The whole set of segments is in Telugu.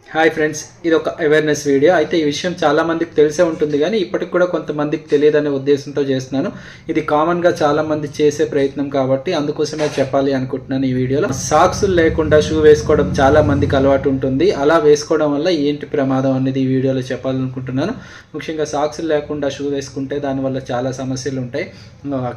హాయ్ ఫ్రెండ్స్, ఇది ఒక అవేర్నెస్ వీడియో. అయితే ఈ విషయం చాలా మందికి తెలిసే ఉంటుంది, కానీ ఇప్పటికి కూడా కొంతమందికి తెలియదనే ఉద్దేశంతో చేస్తున్నాను. ఇది కామన్గా చాలా మంది చేసే ప్రయత్నం కాబట్టి అందుకోసమే చెప్పాలి అనుకుంటున్నాను ఈ వీడియోలో. సాక్స్ లేకుండా షూ వేసుకోవడం చాలా మందికి అలవాటు ఉంటుంది. అలా వేసుకోవడం వల్ల ఏంటి ప్రమాదం అనేది ఈ వీడియోలో చెప్పాలనుకుంటున్నాను. ముఖ్యంగా సాక్స్ లేకుండా షూ వేసుకుంటే దానివల్ల చాలా సమస్యలు ఉంటాయి.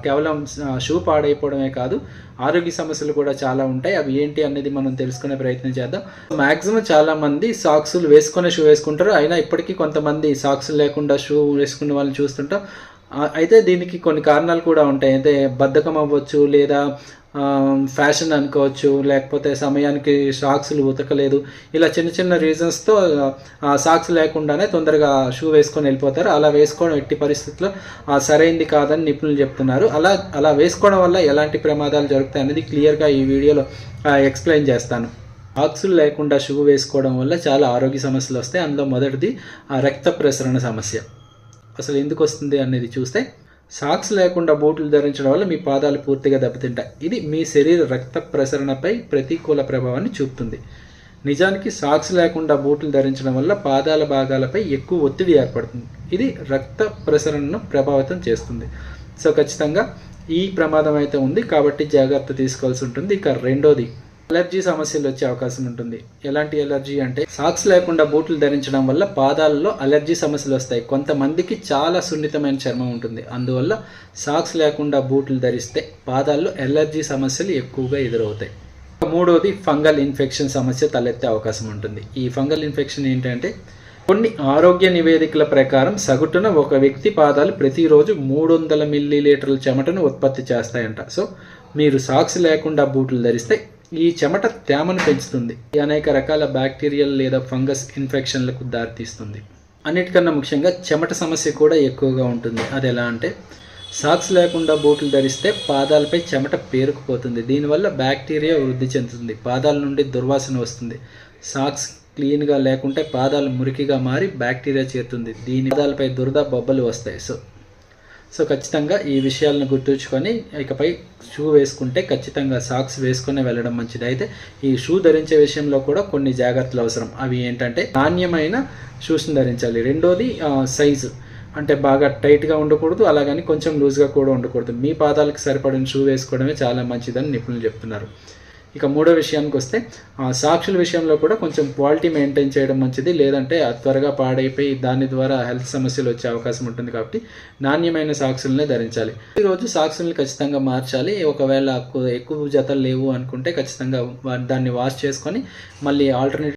కేవలం షూ పాడైపోవడమే కాదు, ఆరోగ్య సమస్యలు కూడా చాలా ఉంటాయి. అవి ఏంటి అనేది మనం తెలుసుకునే ప్రయత్నం చేద్దాం. మ్యాక్సిమం చాలా మంది సాక్సులు వేసుకునే షూ వేసుకుంటారు, అయినా ఇప్పటికీ కొంతమంది సాక్సులు లేకుండా షూ వేసుకునే వాళ్ళని చూస్తుంటాం. అయితే దీనికి కొన్ని కారణాలు కూడా ఉంటాయి. అయితే బద్ధకం అవ్వచ్చు, లేదా ఫ్యాషన్ అనుకోవచ్చు, లేకపోతే సమయానికి సాక్సులు ఉతకలేదు, ఇలా చిన్న చిన్న రీజన్స్తో సాక్స్ లేకుండానే తొందరగా షూ వేసుకొని వెళ్ళిపోతారు. అలా వేసుకోవడం ఎట్టి పరిస్థితుల్లో సరైంది కాదని నిపుణులు చెప్తున్నారు. అలా వేసుకోవడం వల్ల ఎలాంటి ప్రమాదాలు జరుగుతాయి అనేది క్లియర్గా ఈ వీడియోలో ఎక్స్ప్లెయిన్ చేస్తాను. సాక్సులు లేకుండా షూ వేసుకోవడం వల్ల చాలా ఆరోగ్య సమస్యలు వస్తాయి. అందులో మొదటిది రక్త ప్రసరణ సమస్య. అసలు ఎందుకు వస్తుంది అనేది చూస్తే, సాక్స్ లేకుండా బూట్లు ధరించడం వల్ల మీ పాదాలు పూర్తిగా దెబ్బతింటాయి. ఇది మీ శరీర రక్త ప్రసరణపై ప్రతికూల ప్రభావాన్ని చూపుతుంది. నిజానికి సాక్స్ లేకుండా బూట్లు ధరించడం వల్ల పాదాల భాగాలపై ఎక్కువ ఒత్తిడి ఏర్పడుతుంది. ఇది రక్త ప్రసరణను ప్రభావితం చేస్తుంది. సో ఖచ్చితంగా ఈ ప్రమాదం అయితే ఉంది, కాబట్టి జాగ్రత్త తీసుకోవాల్సి ఉంటుంది. ఇక రెండోది, అలర్జీ సమస్యలు వచ్చే అవకాశం ఉంటుంది. ఎలాంటి ఎలర్జీ అంటే, సాక్స్ లేకుండా బూట్లు ధరించడం వల్ల పాదాలలో అలర్జీ సమస్యలు వస్తాయి. కొంతమందికి చాలా సున్నితమైన చర్మం ఉంటుంది, అందువల్ల సాక్స్ లేకుండా బూట్లు ధరిస్తే పాదాల్లో ఎలర్జీ సమస్యలు ఎక్కువగా ఎదురవుతాయి. మూడోది, ఫంగల్ ఇన్ఫెక్షన్ సమస్య తలెత్తే అవకాశం ఉంటుంది. ఈ ఫంగల్ ఇన్ఫెక్షన్ ఏంటంటే, కొన్ని ఆరోగ్య నివేదికల ప్రకారం సగటున ఒక వ్యక్తి పాదాలు ప్రతిరోజు 300 మిల్లీలీటర్ల చెమటను ఉత్పత్తి చేస్తాయంట. సో మీరు సాక్స్ లేకుండా బూట్లు ధరిస్తే ఈ చెమట తేమను పెంచుతుంది. అనేక రకాల బ్యాక్టీరియల్ లేదా ఫంగస్ ఇన్ఫెక్షన్లకు దారితీస్తుంది. అన్నిటికన్నా ముఖ్యంగా చెమట సమస్య కూడా ఎక్కువగా ఉంటుంది. అది ఎలా అంటే, సాక్స్ లేకుండా బూట్లు ధరిస్తే పాదాలపై చెమట పేరుకుపోతుంది. దీనివల్ల బ్యాక్టీరియా వృద్ధి చెందుతుంది, పాదాల నుండి దుర్వాసన వస్తుంది. సాక్స్ క్లీన్గా లేకుంటే పాదాలు మురికిగా మారి బ్యాక్టీరియా చేరుతుంది. దీని పాదాలపై దురద, బొబ్బలు వస్తాయి. సో ఖచ్చితంగా ఈ విషయాలను గుర్తుంచుకొని ఇకపై షూ వేసుకుంటే ఖచ్చితంగా సాక్స్ వేసుకునే వెళ్ళడం మంచిది. అయితే ఈ షూ ధరించే విషయంలో కూడా కొన్ని జాగ్రత్తలు అవసరం. అవి ఏంటంటే, నాణ్యమైన షూస్ని ధరించాలి. రెండోది, సైజు అంటే బాగా టైట్గా ఉండకూడదు, అలాగని కొంచెం లూజ్గా కూడా ఉండకూడదు. మీ పాదాలకు సరిపడిన షూ వేసుకోవడమే చాలా మంచిదని నిపుణులు చెప్తున్నారు. ఇక మూడో విషయానికి వస్తే, సాక్షుల విషయంలో కూడా కొంచెం క్వాలిటీ మెయింటైన్ చేయడం మంచిది. లేదంటే అది త్వరగా పాడైపోయి దాని ద్వారా హెల్త్ సమస్యలు వచ్చే అవకాశం ఉంటుంది. కాబట్టి నాణ్యమైన సాక్సులనే ధరించాలి. ఈరోజు సాక్సుల్ని ఖచ్చితంగా మార్చాలి. ఒకవేళ ఎక్కువ జతలు లేవు అనుకుంటే ఖచ్చితంగా దాన్ని వాష్ చేసుకొని మళ్ళీ ఆల్టర్నేట్